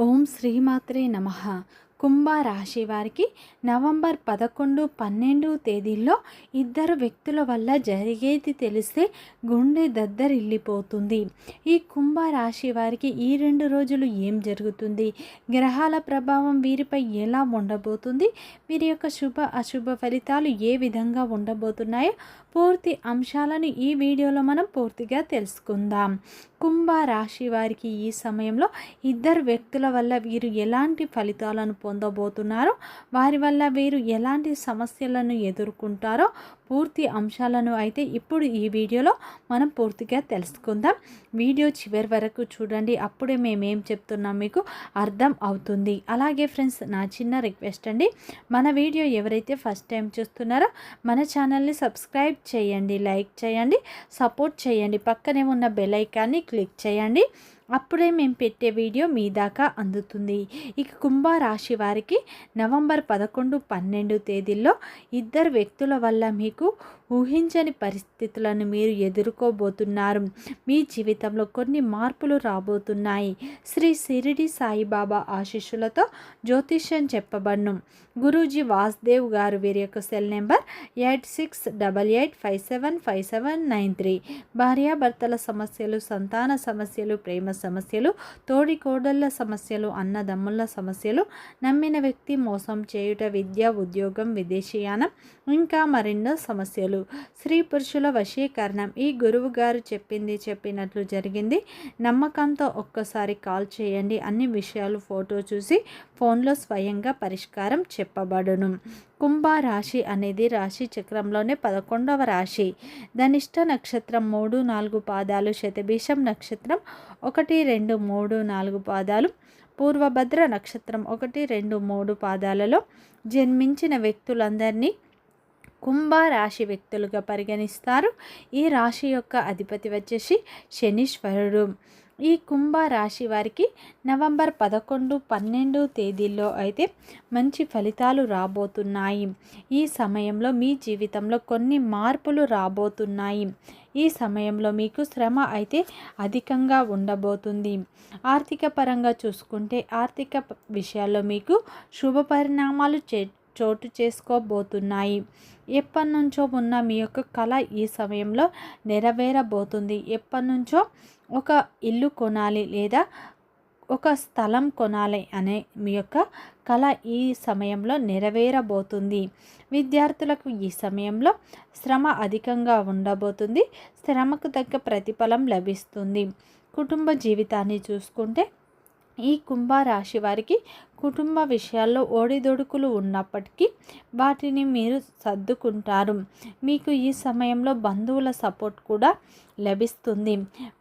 ఓం శ్రీమాత్రే నమః. కుంభరాశి వారికి నవంబర్ 11, 12 తేదీల్లో ఇద్దరు వ్యక్తుల వల్ల జరిగేది తెలిస్తే గుండె దద్దరిల్లిపోతుంది. ఈ కుంభరాశి వారికి ఈ 2 రోజులు ఏం జరుగుతుంది, గ్రహాల ప్రభావం వీరిపై ఎలా ఉండబోతుంది, వీరి యొక్క శుభ అశుభ ఫలితాలు ఏ విధంగా ఉండబోతున్నాయో పూర్తి అంశాలను ఈ వీడియోలో మనం పూర్తిగా తెలుసుకుందాం. కుంభరాశి వారికి ఈ సమయంలో ఇద్దరు వ్యక్తుల వల్ల వీరు ఎలాంటి ఫలితాలను పొందబోతున్నారో, వారి వల్ల వీరు ఎలాంటి సమస్యలను ఎదుర్కొంటారో పూర్తి అంశాలను అయితే ఇప్పుడు ఈ వీడియోలో మనం పూర్తిగా తెలుసుకుందాం. వీడియో చివరి వరకు చూడండి, అప్పుడే మేమేం చెప్తున్నాం మీకు అర్థం అవుతుంది. అలాగే ఫ్రెండ్స్, నా చిన్న రిక్వెస్ట్ అండి, మన వీడియో ఎవరైతే ఫస్ట్ టైం చూస్తున్నారో మన ఛానల్ని సబ్స్క్రైబ్ చేయండి, లైక్ చేయండి, సపోర్ట్ చేయండి, పక్కనే ఉన్న బెల్ ఐకాన్ని క్లిక్ చేయండి. అప్పుడే మేము పెట్టే వీడియో మీ దాకా అందుతుంది. ఇక కుంభరాశి వారికి నవంబర్ 11, 12 తేదీల్లో ఇద్దరు వ్యక్తుల వల్ల మీకు ఊహించని పరిస్థితులను మీరు ఎదుర్కోబోతున్నారు. మీ జీవితంలో కొన్ని మార్పులు రాబోతున్నాయి. శ్రీ షిరిడి సాయిబాబా ఆశీస్సులతో జ్యోతిష్యం చెప్పబడును. గురూజీ వాసుదేవ్ గారు, వీరి యొక్క సెల్ నెంబర్ 8688575793. భార్యాభర్తల సమస్యలు, సంతాన సమస్యలు, ప్రేమ సమస్యలు, తోడి కోడళ్ళ సమస్యలు, అన్నదమ్ముల సమస్యలు, నమ్మిన వ్యక్తి మోసం చేయుట, విద్య, ఉద్యోగం, విదేశీయానం, ఇంకా మరెన్నో సమస్యలు. స్త్రీ పురుషుల వశీకరణం. ఈ గురువు గారు చెప్పింది చెప్పినట్లు జరిగింది. నమ్మకంతో ఒక్కసారి కాల్ చేయండి. అన్ని విషయాలు ఫోటో చూసి ఫోన్లో స్వయంగా పరిష్కారం చెప్పబడును. కుంభరాశి అనేది రాశి చక్రంలోనే 11వ రాశి. ధనిష్ట నక్షత్రం 3, 4 పాదాలు, శతభిషం నక్షత్రం 1, 2, 3, 4 పాదాలు, పూర్వభద్ర నక్షత్రం 1, 2, 3 పాదాలలో జన్మించిన వ్యక్తులందరినీ కుంభరాశి వ్యక్తులుగా పరిగణిస్తారు. ఈ రాశి యొక్క అధిపతి వచ్చేసి శనీశ్వరుడు. ఈ కుంభరాశి వారికి నవంబర్ 11, 12 తేదీల్లో అయితే మంచి ఫలితాలు రాబోతున్నాయి. ఈ సమయంలో మీ జీవితంలో కొన్ని మార్పులు రాబోతున్నాయి. ఈ సమయంలో మీకు శ్రమ అయితే అధికంగా ఉండబోతుంది. ఆర్థిక పరంగా చూసుకుంటే ఆర్థిక విషయాల్లో మీకు శుభ పరిణామాలు చోటు చేసుకోబోతున్నాయి. ఎప్పటి నుంచో ఉన్న మీ యొక్క కళ ఈ సమయంలో నెరవేరబోతుంది. ఎప్పటి నుంచో ఒక ఇల్లు కొనాలి లేదా ఒక స్థలం కొనాలి అనే మీ యొక్క కళ ఈ సమయంలో నెరవేరబోతుంది. విద్యార్థులకు ఈ సమయంలో శ్రమ అధికంగా ఉండబోతుంది. శ్రమకు తగ్గ ప్రతిఫలం లభిస్తుంది. కుటుంబ జీవితాన్ని చూసుకుంటే ఈ కుంభరాశి వారికి కుటుంబ విషయాల్లో ఒడిదొడుకులు ఉన్నప్పటికీ వాటిని మీరు సర్దుకుంటారు. మీకు ఈ సమయంలో బంధువుల సపోర్ట్ కూడా లభిస్తుంది.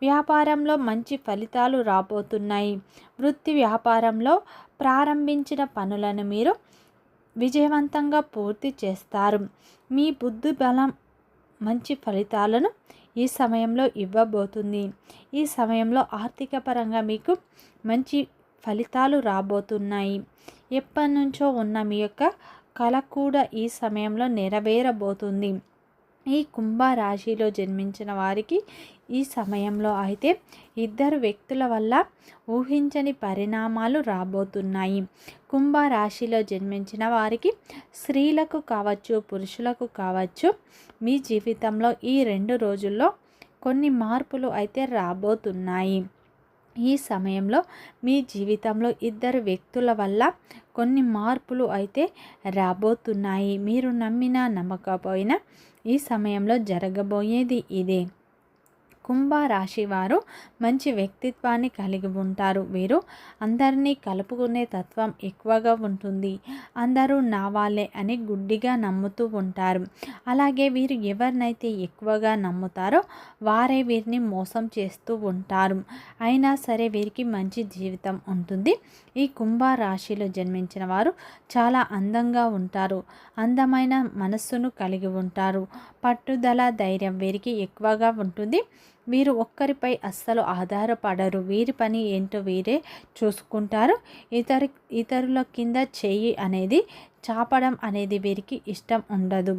వ్యాపారంలో మంచి ఫలితాలు రాబోతున్నాయి. వృత్తి వ్యాపారంలో ప్రారంభించిన పనులను మీరు విజయవంతంగా పూర్తి చేస్తారు. మీ బుద్ధి బలం మంచి ఫలితాలను ఈ సమయంలో ఇవ్వబోతుంది. ఈ సమయంలో ఆర్థిక పరంగా మీకు మంచి ఫలితాలు రాబోతున్నాయి. ఎప్పటి నుంచో ఉన్న మీ యొక్క కళ కూడా ఈ సమయంలో నెరవేరబోతుంది. ఈ కుంభరాశిలో జన్మించిన వారికి ఈ సమయంలో అయితే ఇద్దరు వ్యక్తుల వల్ల ఊహించని పరిణామాలు రాబోతున్నాయి. కుంభరాశిలో జన్మించిన వారికి స్త్రీలకు కావచ్చు, పురుషులకు కావచ్చు, మీ జీవితంలో ఈ 2 రోజుల్లో కొన్ని మార్పులు అయితే రాబోతున్నాయి. ఈ సమయంలో మీ జీవితంలో ఇద్దరు వ్యక్తుల వల్ల కొన్ని మార్పులు అయితే రాబోతున్నాయి. మీరు నమ్మినా నమ్మకపోయినా ఈ సమయంలో జరగబోయేది ఇదే. కుంభరాశి వారు మంచి వ్యక్తిత్వాన్ని కలిగి ఉంటారు. వీరు అందరినీ కలుపుకునే తత్వం ఎక్కువగా ఉంటుంది. అందరూ నా వాళ్ళే అని గుడ్డిగా నమ్ముతూ ఉంటారు. అలాగే వీరు ఎవరినైతే ఎక్కువగా నమ్ముతారో వారే వీరిని మోసం చేస్తూ ఉంటారు. అయినా సరే వీరికి మంచి జీవితం ఉంటుంది. ఈ కుంభరాశిలో జన్మించిన వారు చాలా అందంగా ఉంటారు. అందమైన మనస్సును కలిగి ఉంటారు. పట్టుదల, ధైర్యం వీరికి ఎక్కువగా ఉంటుంది. వీరు ఒక్కరిపై అస్సలు ఆధారపడరు. వీరి పని ఏంటో వీరే చూసుకుంటారు. ఇతరుల కింద చేయి అనేది చాపడం అనేది వీరికి ఇష్టం ఉండదు.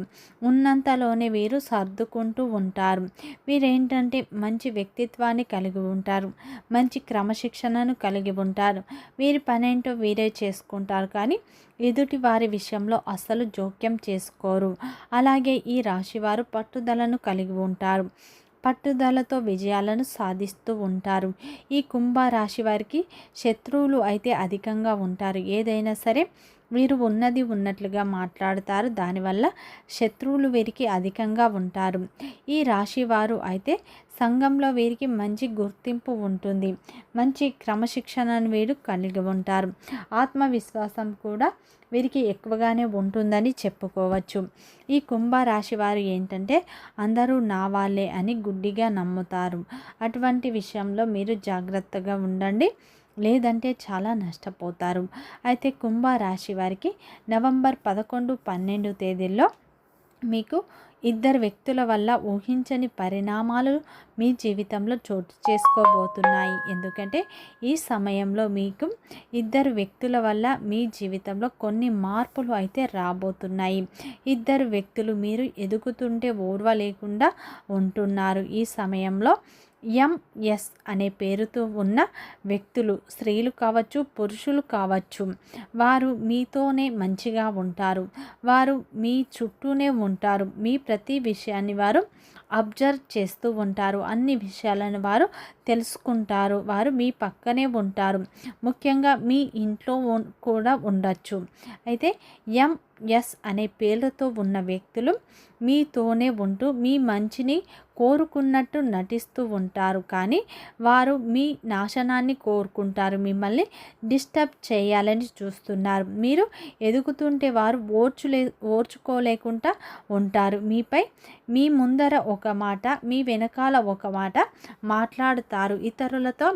ఉన్నంతలోనే వీరు సర్దుకుంటూ ఉంటారు. వీరేంటంటే మంచి వ్యక్తిత్వాన్ని కలిగి ఉంటారు. మంచి క్రమశిక్షణను కలిగి ఉంటారు. వీరి పనేంటో వీరే చేసుకుంటారు. కానీ ఎదుటి వారి విషయంలో అస్సలు జోక్యం చేసుకోరు. అలాగే ఈ రాశివారు పట్టుదలను కలిగి ఉంటారు. పట్టుదలతో విజయాలను సాధిస్తూ ఉంటారు. ఈ కుంభరాశి వారికి శత్రువులు అయితే అధికంగా ఉంటారు. ఏదైనా సరే వీరు ఉన్నది ఉన్నట్లుగా మాట్లాడతారు. దానివల్ల శత్రువులు వీరికి అధికంగా ఉంటారు. ఈ రాశి వారు అయితే సంఘంలో వీరికి మంచి గుర్తింపు ఉంటుంది. మంచి క్రమశిక్షణను వీరు కలిగి ఉంటారు. ఆత్మవిశ్వాసం కూడా వీరికి ఎక్కువగానే ఉంటుందని చెప్పుకోవచ్చు. ఈ కుంభరాశి వారు ఏంటంటే అందరూ నా వాళ్ళే అని గుడ్డిగా నమ్ముతారు. అటువంటి విషయంలో మీరు జాగ్రత్తగా ఉండండి, లేదంటే చాలా నష్టపోతారు. అయితే కుంభరాశి వారికి నవంబర్ 11, 12 తేదీల్లో మీకు ఇద్దరు వ్యక్తుల వల్ల ఊహించని పరిణామాలు మీ జీవితంలో చోటు చేసుకోబోతున్నాయి. ఎందుకంటే ఈ సమయంలో మీకు ఇద్దరు వ్యక్తుల వల్ల మీ జీవితంలో కొన్ని మార్పులు అయితే రాబోతున్నాయి. ఇద్దరు వ్యక్తులు మీరు ఎదుగుతుంటే ఓర్వలేకుండా ఉంటున్నారు. ఈ సమయంలో ఎంఎస్ అనే పేరుతో ఉన్న వ్యక్తులు, స్త్రీలు కావచ్చు, పురుషులు కావచ్చు, వారు మీతోనే మంచిగా ఉంటారు. వారు మీ చుట్టూనే ఉంటారు. మీ ప్రతి విషయాన్ని వారు అబ్జర్వ్ చేస్తూ ఉంటారు. అన్ని విషయాలను వారు తెలుసుకుంటారు. వారు మీ పక్కనే ఉంటారు. ముఖ్యంగా మీ ఇంట్లో కూడా ఉండొచ్చు. అయితే ఎంఎస్ అనే పేర్లతో ఉన్న వ్యక్తులు మీతోనే ఉంటూ మీ మంచిని కోరుకున్నట్టు నటిస్తూ ఉంటారు. కానీ వారు మీ నాశనాన్ని కోరుకుంటారు. మిమ్మల్ని డిస్టర్బ్ చేయాలని చూస్తున్నారు. మీరు ఎదుగుతుంటే వారు ఓర్చుకోలేకుండా ఉంటారు. మీ ముందర ఒక మాట, మీ వెనకాల ఒక మాట మాట్లాడుతారు. ఇతరులతో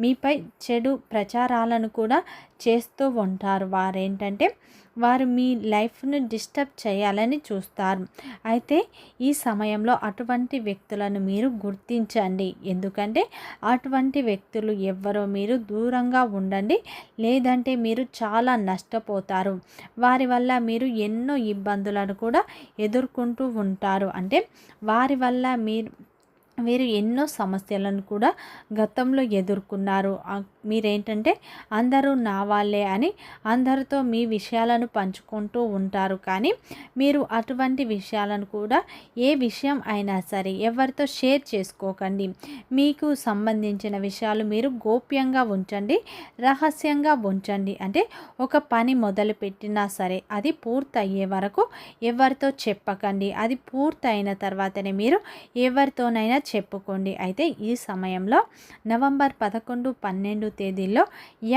మీపై చెడు ప్రచారాలను కూడా చేస్తూ ఉంటారు. వారు మీ లైఫ్ను డిస్టర్బ్ చేయాలని చూస్తారు. అయితే ఈ సమయంలో అటువంటి వ్యక్తులను మీరు గుర్తించండి. ఎందుకంటే అటువంటి వ్యక్తులు ఎవ్వరో మీరు దూరంగా ఉండండి, లేదంటే మీరు చాలా నష్టపోతారు. వారి వల్ల మీరు ఎన్నో ఇబ్బందులను కూడా ఎదుర్కొంటూ ఉంటారు. అంటే వారి వల్ల వీరు ఎన్నో సమస్యలను కూడా గతంలో ఎదుర్కొన్నారు. మీరేంటంటే అందరూ నా వాళ్ళే అని అందరితో మీ విషయాలను పంచుకుంటూ ఉంటారు. కానీ మీరు అటువంటి విషయాలను కూడా, ఏ విషయం అయినా సరే ఎవరితో షేర్ చేసుకోకండి. మీకు సంబంధించిన విషయాలు మీరు గోప్యంగా ఉంచండి, రహస్యంగా ఉంచండి. అంటే ఒక పని మొదలుపెట్టినా సరే అది పూర్తయ్యే వరకు ఎవరితో చెప్పకండి. అది పూర్తయిన తర్వాతనే మీరు ఎవరితోనైనా చెప్పుకోండి. అయితే ఈ సమయంలో నవంబర్ 11, 12 తేదీల్లో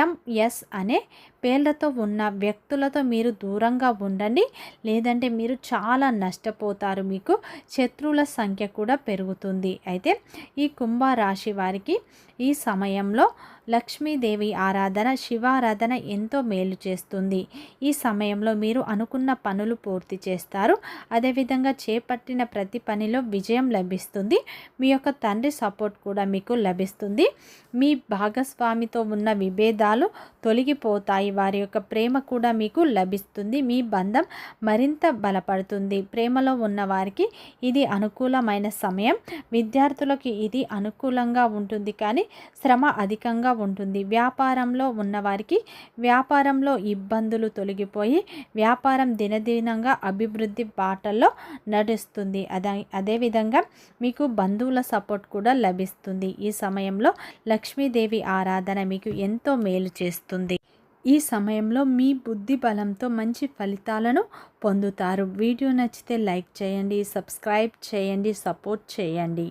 ఎంఎస్ అనే పేర్లతో ఉన్న వ్యక్తులతో మీరు దూరంగా ఉండండి, లేదంటే మీరు చాలా నష్టపోతారు. మీకు శత్రువుల సంఖ్య కూడా పెరుగుతుంది. అయితే ఈ కుంభరాశి వారికి ఈ సమయంలో లక్ష్మీదేవి ఆరాధన, శివారాధన ఎంతో మేలు చేస్తుంది. ఈ సమయంలో మీరు అనుకున్న పనులు పూర్తి చేస్తారు. అదేవిధంగా చేపట్టిన ప్రతి పనిలో విజయం లభిస్తుంది. మీ యొక్క తండ్రి సపోర్ట్ కూడా మీకు లభిస్తుంది. మీ భాగస్వామితో ఉన్న విభేదాలు తొలగిపోతాయి. వారి యొక్క ప్రేమ కూడా మీకు లభిస్తుంది. మీ బంధం మరింత బలపడుతుంది. ప్రేమలో ఉన్న వారికి ఇది అనుకూలమైన సమయం. విద్యార్థులకి ఇది అనుకూలంగా ఉంటుంది, కానీ శ్రమ అధికంగా ఉంటుంది. వ్యాపారంలో ఉన్నవారికి వ్యాపారంలో ఇబ్బందులు తొలగిపోయి వ్యాపారం దినదినంగా అభివృద్ధి బాటల్లో నడుస్తుంది. అదేవిధంగా మీకు బంధువుల సపోర్ట్ కూడా లభిస్తుంది. ఈ సమయంలో లక్ష్మీదేవి ఆరాధన మీకు ఎంతో మేలు చేస్తుంది. ఈ సమయంలో మీ బుద్ధి బలంతో మంచి ఫలితాలను పొందుతారు. వీడియో నచ్చితే లైక్ చేయండి, సబ్స్క్రైబ్ చేయండి, సపోర్ట్ చేయండి.